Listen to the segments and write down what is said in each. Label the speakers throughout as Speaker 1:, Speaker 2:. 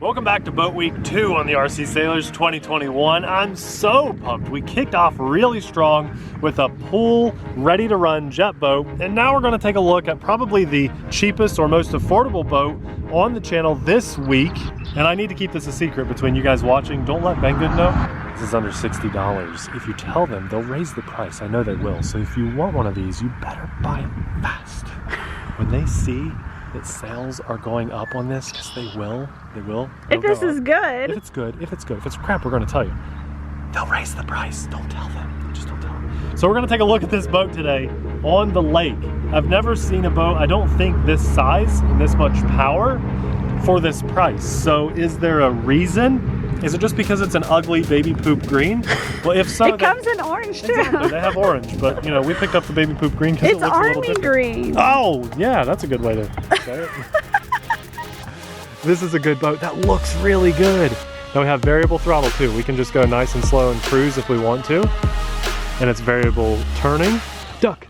Speaker 1: Welcome back to Boat Week 2 on the RTerry 2021. I'm so pumped. We kicked off really strong with a pool, ready to run jet boat, and now we're going to take a look at probably the cheapest or most affordable boat on the channel this week. And I need to keep this a secret between you guys watching. Don't let Ben Good know. This is under $60. If you tell them, they'll raise the price. I know they will. So if you want one of these, you better buy it fast. When they see that sales are going up on this, because they will.
Speaker 2: If this is good.
Speaker 1: If it's good, if it's crap, we're going to tell you. They'll raise the price. Don't tell them. Just don't tell them. So we're going to take a look at this boat today on the lake. I've never seen a boat, I don't think this size and this much power for this price. So is there a reason? Is it just because it's an ugly baby poop green? Well, if so,
Speaker 2: it comes in orange too.
Speaker 1: Exactly, they have orange, but you know, we picked up the baby poop green because it looks a little different.
Speaker 2: It's army green.
Speaker 1: Oh, yeah, that's a good way to say it. This is a good boat. That looks really good. Now we have variable throttle too. We can just go nice and slow and cruise if we want to. And it's variable turning. Duck.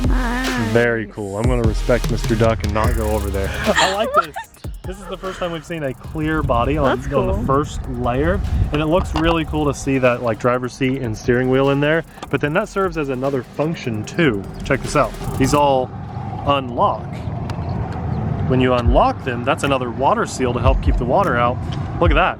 Speaker 2: Nice.
Speaker 1: Very cool. I'm going to respect Mr. Duck and not go over there. I like this. This is the first time we've seen a clear body on the first layer, and it looks really cool to see that like driver's seat and steering wheel in there. But then that serves as another function too. Check this out. These all unlock. When you unlock them, that's another water seal to help keep the water out. Look at that.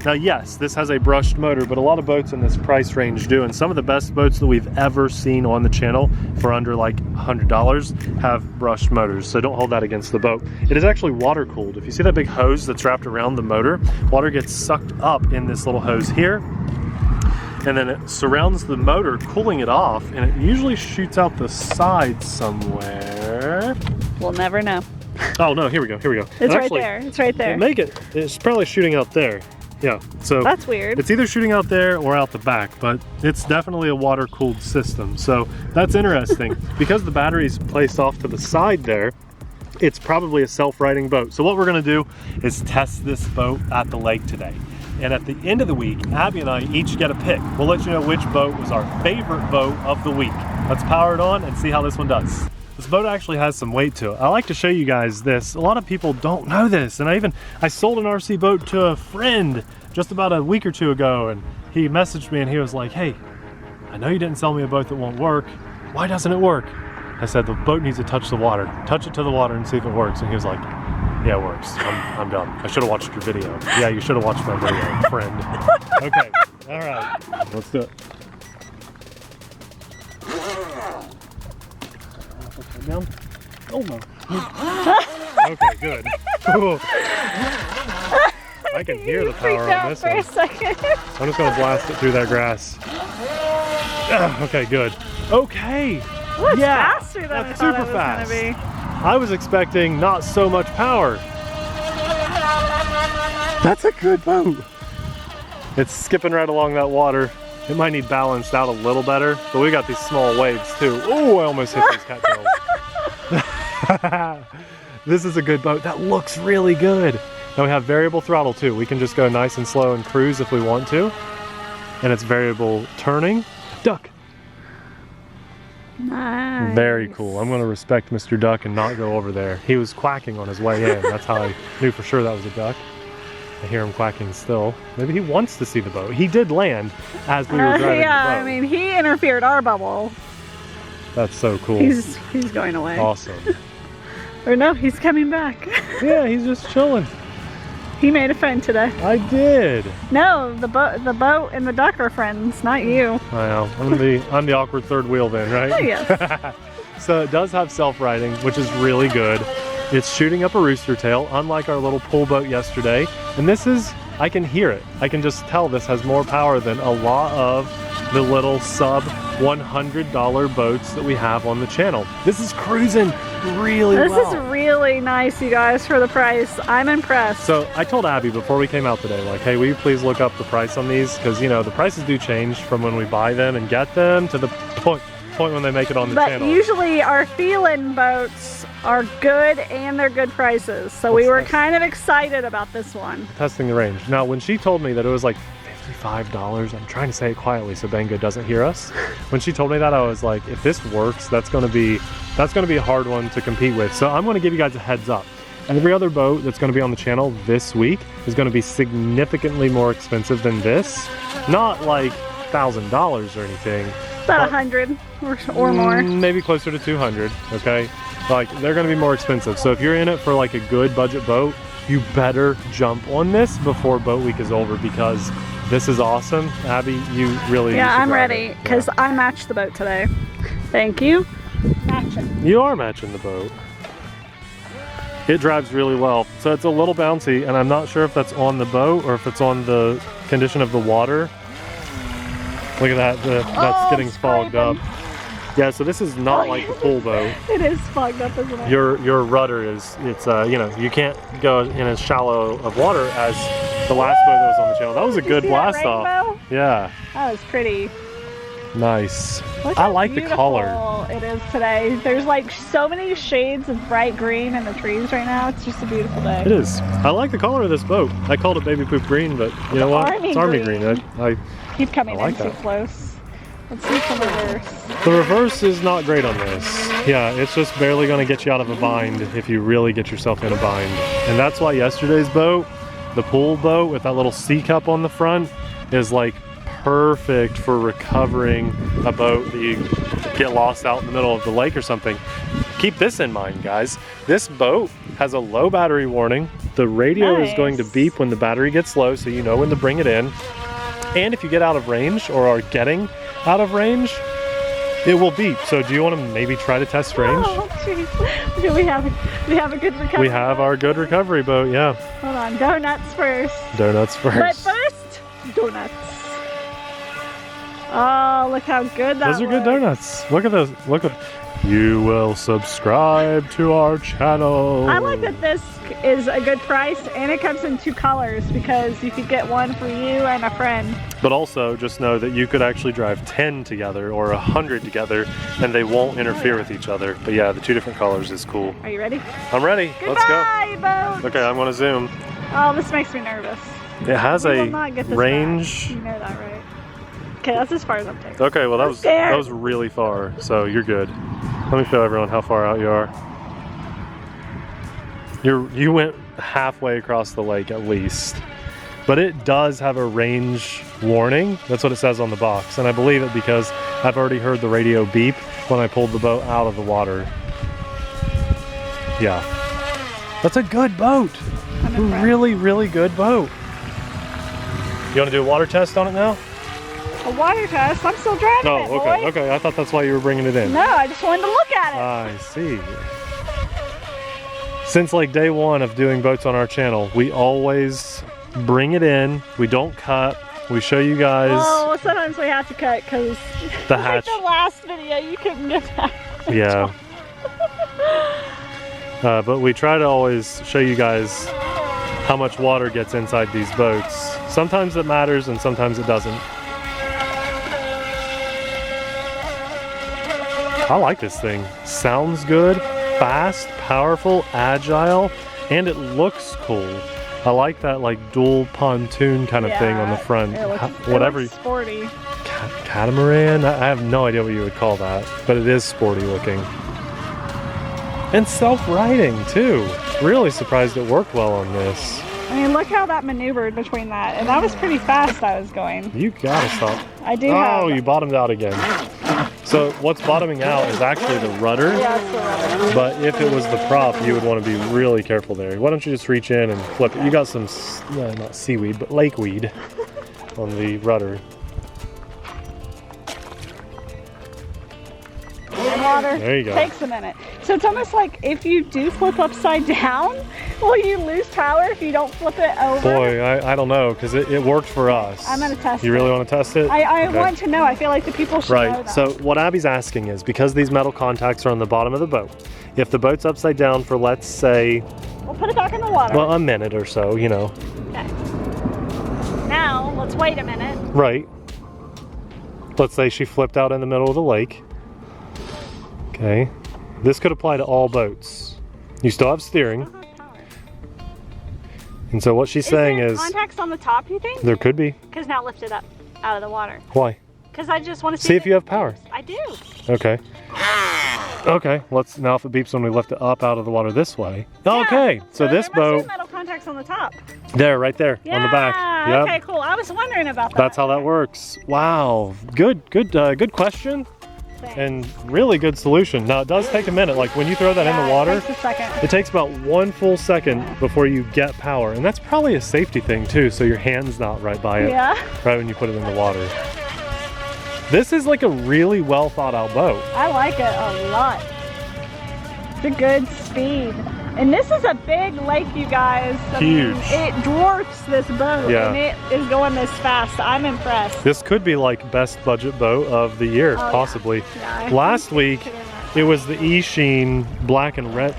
Speaker 1: Now yes, this has a brushed motor, but a lot of boats in this price range do, and some of the best boats that we've ever seen on the channel for under like $100 have brushed motors, so don't hold that against the boat. It is actually water cooled. If you see that big hose that's wrapped around the motor, water gets sucked up in this little hose here, and then it surrounds the motor, cooling it off, and it usually shoots out the side somewhere.
Speaker 2: We'll never know.
Speaker 1: Oh no, here we go.
Speaker 2: It's right there, it's right there.
Speaker 1: It's probably shooting out there. Yeah, so
Speaker 2: that's weird.
Speaker 1: It's either shooting out there or out the back, but it's definitely a water-cooled system. So that's interesting. Because the battery's placed off to the side there, it's probably a self-riding boat. So what we're gonna do is test this boat at the lake today. And at the end of the week, Abby and I each get a pick. We'll let you know which boat was our favorite boat of the week. Let's power it on and see how this one does. This boat actually has some weight to it. I like to show you guys this. A lot of people don't know this, and I sold an RC boat to a friend just about a week or two ago, and he messaged me and he was like, hey, I know you didn't sell me a boat that won't work. Why doesn't it work? I said, the boat needs to touch the water. Touch it to the water and see if it works. And he was like, yeah, it works. I'm done. I should have watched your video. Yeah, you should have watched my video, friend. Okay, all right, let's do it. Down. Oh no. Okay, good. I can hear the power on this one. I'm just gonna blast it through that grass. Okay, good. Okay.
Speaker 2: Well, yeah, faster than
Speaker 1: that's
Speaker 2: I thought
Speaker 1: super
Speaker 2: it was
Speaker 1: fast.
Speaker 2: Gonna be.
Speaker 1: I was expecting not so much power. That's a good boat. It's skipping right along that water. It might need balanced out a little better, but we got these small waves too. Oh, I almost hit these cattails. This is a good boat. That looks really good. Now we have variable throttle too. We can just go nice and slow and cruise if we want to. And it's variable turning. Duck.
Speaker 2: Nice.
Speaker 1: Very cool. I'm going to respect Mr. Duck and not go over there. He was quacking on his way in. That's how I knew for sure that was a duck. I hear him quacking still. Maybe he wants to see the boat. He did land as we were driving
Speaker 2: yeah,
Speaker 1: the boat.
Speaker 2: I mean, he interfered our bubble.
Speaker 1: That's so cool.
Speaker 2: He's going away.
Speaker 1: Awesome.
Speaker 2: Or no, he's coming back.
Speaker 1: Yeah, he's just chilling.
Speaker 2: He made a friend today.
Speaker 1: I did.
Speaker 2: No, the boat and the duck are friends, not you.
Speaker 1: I know. I'm the awkward third wheel then, right?
Speaker 2: Oh, yes.
Speaker 1: So it does have self-riding, which is really good. It's shooting up a rooster tail, unlike our little pool boat yesterday. And this is, I can hear it. I can just tell this has more power than a lot of the little sub $100 boats that we have on the channel. This is cruising really well.
Speaker 2: This is really nice, you guys, for the price. I'm impressed.
Speaker 1: So I told Abby before we came out today, like, hey, will you please look up the price on these? Because, you know, the prices do change from when we buy them and get them to the point when they make it on the channel.
Speaker 2: But usually our Feilun boats are good and they're good prices. So we were kind of excited about this one.
Speaker 1: Testing the range. Now, when she told me that it was like $55, I'm trying to say it quietly so Benga doesn't hear us. When she told me that, I was like, if this works, that's gonna be a hard one to compete with. So I'm gonna give you guys a heads up. Every other boat that's going to be on the channel this week is going to be significantly more expensive than this. Not like $1,000 or anything.
Speaker 2: About 100 or more.
Speaker 1: Maybe closer to 200, okay? Like, they're going to be more expensive. So if you're in it for like a good budget boat, you better jump on this before boat week is over, because this is awesome. Abby, you really
Speaker 2: Yeah, I'm ready, because I matched the boat today. Thank you. Matching.
Speaker 1: You are matching the boat. It drives really well. So it's a little bouncy, and I'm not sure if that's on the boat or if it's on the condition of the water. Look at that, that's getting fogged up. Yeah, so this is not like the pool boat.
Speaker 2: It is fogged up, isn't it?
Speaker 1: Your rudder is, it's you know, you can't go in as shallow of water as the last boat that was on the channel. That was a good blast off. Yeah.
Speaker 2: That was pretty.
Speaker 1: Nice.
Speaker 2: Look
Speaker 1: I
Speaker 2: how
Speaker 1: like the color.
Speaker 2: It is today. There's like so many shades of bright green in the trees right now. It's just a beautiful day.
Speaker 1: It is. I like the color of this boat. I called it baby poop green, but you know what? It's army green. I
Speaker 2: keep coming
Speaker 1: like
Speaker 2: in too close. Let's see some reverse.
Speaker 1: The reverse is not great on this. Yeah, it's just barely going to get you out of a bind if you really get yourself in a bind. And that's why yesterday's boat, the pool boat with that little C cup on the front, is like perfect for recovering a boat that you get lost out in the middle of the lake or something. Keep this in mind, guys. This boat has a low battery warning. The radio is going to beep when the battery gets low, so you know when to bring it in. And if you get out of range or are getting out of range, it will beep. So do you want to maybe try to test range?
Speaker 2: Oh, jeez. Do we have a good recovery?
Speaker 1: We have our good recovery boat, yeah.
Speaker 2: Hold on, donuts first.
Speaker 1: Donuts first.
Speaker 2: But first, donuts. Oh, look how good that
Speaker 1: Those are good donuts. Look at those. Look at. You will subscribe to our channel.
Speaker 2: I like that this is a good price, and it comes in 2 colors, because you could get one for you and a friend.
Speaker 1: But also, just know that you could actually drive 10 together or 100 together, and they won't interfere with each other. But yeah, the 2 different colors is cool.
Speaker 2: Are you ready?
Speaker 1: I'm ready.
Speaker 2: Goodbye,
Speaker 1: Let's go.
Speaker 2: Boat.
Speaker 1: Okay, I'm gonna zoom.
Speaker 2: Oh, this makes me nervous.
Speaker 1: It has
Speaker 2: We
Speaker 1: a
Speaker 2: will not get this
Speaker 1: range.
Speaker 2: back. You know that, right? Okay, that's as far as I'm taking.
Speaker 1: Okay, well that was really far, so you're good. Let me show everyone how far out you are. You went halfway across the lake at least. But it does have a range warning. That's what it says on the box. And I believe it because I've already heard the radio beep when I pulled the boat out of the water. Yeah. That's a good boat. A really, really good boat. You want to do a water test on it now?
Speaker 2: A water test? I'm still driving it,
Speaker 1: Oh, okay,
Speaker 2: boy.
Speaker 1: okay. I thought that's why you were bringing it in.
Speaker 2: No, I just wanted to look at it.
Speaker 1: I see. Since like day one of doing boats on our channel, we always bring it in. We don't cut. We show you guys.
Speaker 2: Oh, sometimes we have to cut because
Speaker 1: the hatch.
Speaker 2: Like the last video, you couldn't get that.
Speaker 1: Yeah. But we try to always show you guys how much water gets inside these boats. Sometimes it matters and sometimes it doesn't. I like this thing. Sounds good, fast, powerful, agile, and it looks cool. I like that like dual pontoon kind of thing on the front.
Speaker 2: It looks sporty.
Speaker 1: Catamaran? I have no idea what you would call that, but it is sporty looking. And self-riding too. Really surprised it worked well on this.
Speaker 2: I mean, look how that maneuvered between that, and that was pretty fast I was going.
Speaker 1: You gotta stop.
Speaker 2: I do
Speaker 1: Oh, you bottomed out again. So what's bottoming out is actually the rudder.
Speaker 2: Yeah, it's the rudder.
Speaker 1: But if it was the prop, you would want to be really careful there. Why don't you just reach in and flip it? You got some, not seaweed, but lakeweed on the rudder.
Speaker 2: Water.
Speaker 1: There you go.
Speaker 2: Takes a minute. So it's almost like if you do flip upside down, will you lose power if you don't flip it over?
Speaker 1: Boy, I don't know, because it worked for us.
Speaker 2: I'm going to test it.
Speaker 1: You really want to test it?
Speaker 2: I
Speaker 1: Okay.
Speaker 2: want to know. I feel like the people should know
Speaker 1: Right,
Speaker 2: that.
Speaker 1: so what Abby's asking is, because these metal contacts are on the bottom of the boat, if the boat's upside down for, let's say,
Speaker 2: We'll put it back in the water.
Speaker 1: well, a minute or so, you know.
Speaker 2: Okay. Now, let's wait a minute.
Speaker 1: Right. Let's say she flipped out in the middle of the lake. Okay. This could apply to all boats. You still have steering. And so what she's saying is...
Speaker 2: contacts on the top, you think?
Speaker 1: There could be.
Speaker 2: Because now lift it up out of the water.
Speaker 1: Why?
Speaker 2: Because I just want to
Speaker 1: See if you have power.
Speaker 2: I do.
Speaker 1: Okay. Okay, let's, now if it beeps when we lift it up out of the water this way. Okay, so this boat,
Speaker 2: metal contacts on the top.
Speaker 1: there, right there, on the back. Yep.
Speaker 2: Okay, cool. I was wondering about that.
Speaker 1: That's how that works. Wow, good question.
Speaker 2: Thanks.
Speaker 1: And really good solution. Now it does take a minute, like when you throw that in the water,
Speaker 2: It takes a second.
Speaker 1: it takes about 1 full second before you get power. And that's probably a safety thing too, so your hand's not right by it,
Speaker 2: Yeah.
Speaker 1: right when you put it in the water. This is like a really well thought out boat.
Speaker 2: I like it a lot. It's a good speed. And this is a big lake, you guys. I
Speaker 1: Huge.
Speaker 2: mean, it dwarfs this boat,
Speaker 1: Yeah.
Speaker 2: and it is going this fast. I'm impressed.
Speaker 1: This could be like best budget boat of the year,
Speaker 2: Oh,
Speaker 1: possibly.
Speaker 2: Yeah, I
Speaker 1: Last
Speaker 2: think
Speaker 1: week,
Speaker 2: pretty much.
Speaker 1: it was the E-Sheen black and red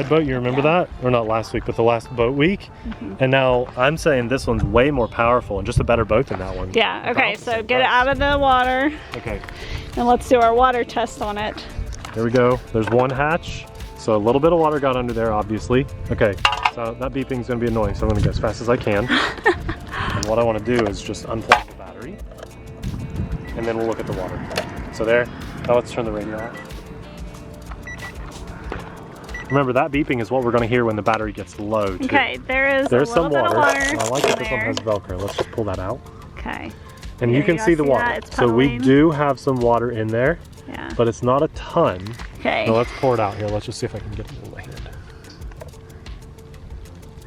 Speaker 1: boat. You remember that? Or not last week, but the last boat week. And now I'm saying this one's way more powerful and just a better boat than that one.
Speaker 2: Yeah, okay, so get it out of the water,
Speaker 1: Okay,
Speaker 2: and let's do our water test on it.
Speaker 1: here we go. There's one hatch. So a little bit of water got under there, obviously. Okay, so that beeping is gonna be annoying, so I'm gonna go as fast as I can. And what I wanna do is just unplug the battery, and then we'll look at the water. So there, now let's turn the radio off. Remember, that beeping is what we're gonna hear when the battery gets low, too.
Speaker 2: Okay, there's
Speaker 1: There's
Speaker 2: a little
Speaker 1: some
Speaker 2: bit
Speaker 1: water.
Speaker 2: of water.
Speaker 1: I like that this one
Speaker 2: there.
Speaker 1: has Velcro. Let's just pull that out.
Speaker 2: Okay,
Speaker 1: And
Speaker 2: There
Speaker 1: you can
Speaker 2: you go,
Speaker 1: see the
Speaker 2: see
Speaker 1: water.
Speaker 2: that? It's
Speaker 1: So we
Speaker 2: puddling.
Speaker 1: do have some water in there,
Speaker 2: yeah.
Speaker 1: but it's not a ton.
Speaker 2: Okay,
Speaker 1: Now let's pour it out here. Let's just see if I can get it in my hand.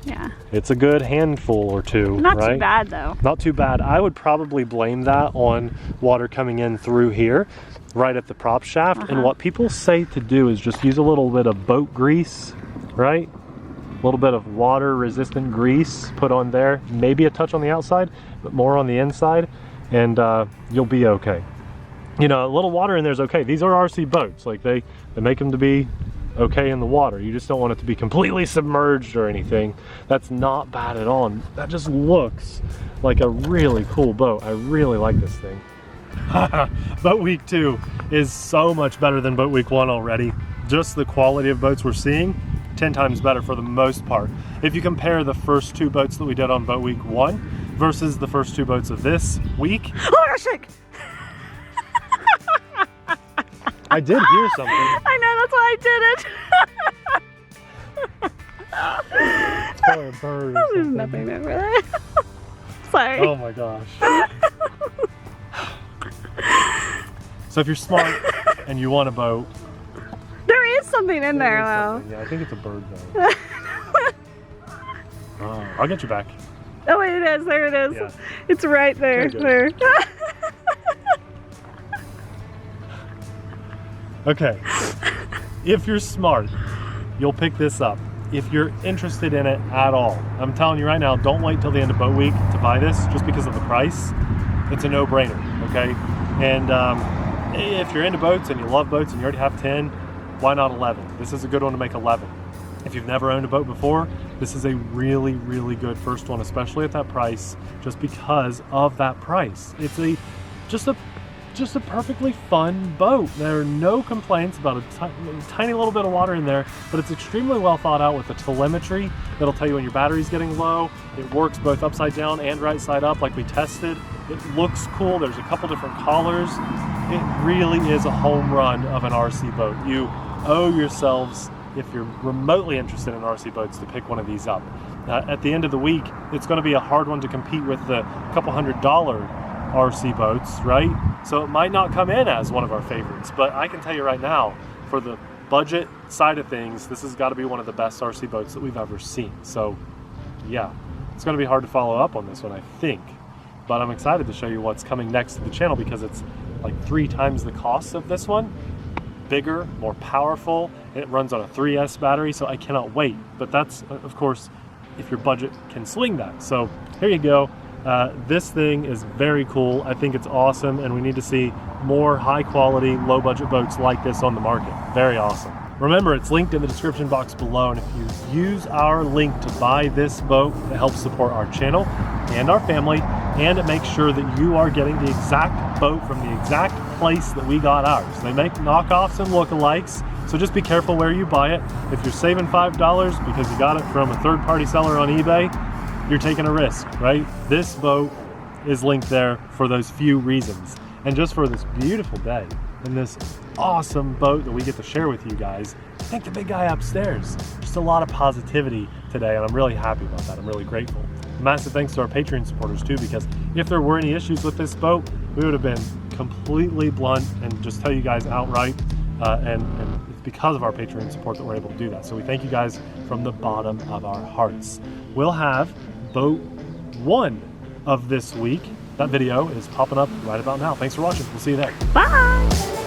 Speaker 2: yeah.
Speaker 1: It's a good handful or two,
Speaker 2: Not
Speaker 1: right?
Speaker 2: too bad, though.
Speaker 1: Not too bad. I would probably blame that on water coming in through here, right at the prop shaft. And what people say to do is just use a little bit of boat grease, right? A little bit of water resistant grease put on there, maybe a touch on the outside, but more on the inside, and you'll be okay. You know, a little water in there is okay. These are RC boats. Like they make them to be okay in the water. You just don't want it to be completely submerged or anything. That's not bad at all. And that just looks like a really cool boat. I really like this thing. Boat week 2 is so much better than boat week 1 already. Just the quality of boats we're seeing, 10 times better for the most part. If you compare the first 2 boats that we did on boat week 1 versus the first 2 boats of this week.
Speaker 2: Oh, gosh, shake!
Speaker 1: I did hear something.
Speaker 2: I know, that's why I did it.
Speaker 1: It's probably a bird or
Speaker 2: There's
Speaker 1: something.
Speaker 2: nothing over there. Sorry.
Speaker 1: Oh my gosh. So if you're smart and you want a boat,
Speaker 2: There is something in there,
Speaker 1: is
Speaker 2: though.
Speaker 1: something. Yeah, I think it's a bird though. Oh, I'll get you back.
Speaker 2: Oh, wait, it is. There it is.
Speaker 1: Yeah.
Speaker 2: It's right there.
Speaker 1: Okay, good.
Speaker 2: There.
Speaker 1: Okay. If you're smart, you'll pick this up. If you're interested in it at all, I'm telling you right now, don't wait till the end of boat week to buy this just because of the price. It's a no-brainer, okay? And if you're into boats and you love boats and you already have 10, why not 11? This is a good one to make 11. If you've never owned a boat before, this is a really, really good first one, especially at that price, just because of that price. It's just a perfectly fun boat. There are no complaints about a tiny little bit of water in there, but it's extremely well thought out with the telemetry that'll tell you when your battery's getting low. It works both upside down and right side up like we tested. It looks cool. There's a couple different collars. It really is a home run of an RC boat. You owe yourselves, if you're remotely interested in RC boats, to pick one of these up. At the end of the week, it's going to be a hard one to compete with the couple $100 RC boats, right? So it might not come in as one of our favorites, but I can tell you right now, for the budget side of things, this has got to be one of the best RC boats that we've ever seen. So yeah, it's going to be hard to follow up on this one, I think, but I'm excited to show you what's coming next to the channel because it's like 3 times the cost of this one. Bigger, more powerful. It runs on a 3S battery, so I cannot wait. But that's, of course, if your budget can swing that. So here you go. This thing is very cool. I think it's awesome, and we need to see more high quality, low budget boats like this on the market. Very awesome. Remember, it's linked in the description box below, and if you use our link to buy this boat, it helps support our channel and our family, and it makes sure that you are getting the exact boat from the exact place that we got ours. They make knockoffs and lookalikes, so just be careful where you buy it. If you're saving $5 because you got it from a third-party seller on eBay, you're taking a risk, right? This boat is linked there for those few reasons. And just for this beautiful day, in this awesome boat that we get to share with you guys. Thank the big guy upstairs. Just a lot of positivity today, and I'm really happy about that. I'm really grateful. Massive thanks to our Patreon supporters too, because if there were any issues with this boat, we would have been completely blunt and just tell you guys outright, and it's because of our Patreon support that we're able to do that. So we thank you guys from the bottom of our hearts. We'll have boat 1 of this week. That video is popping up right about now. Thanks for watching. We'll see you there.
Speaker 2: Bye.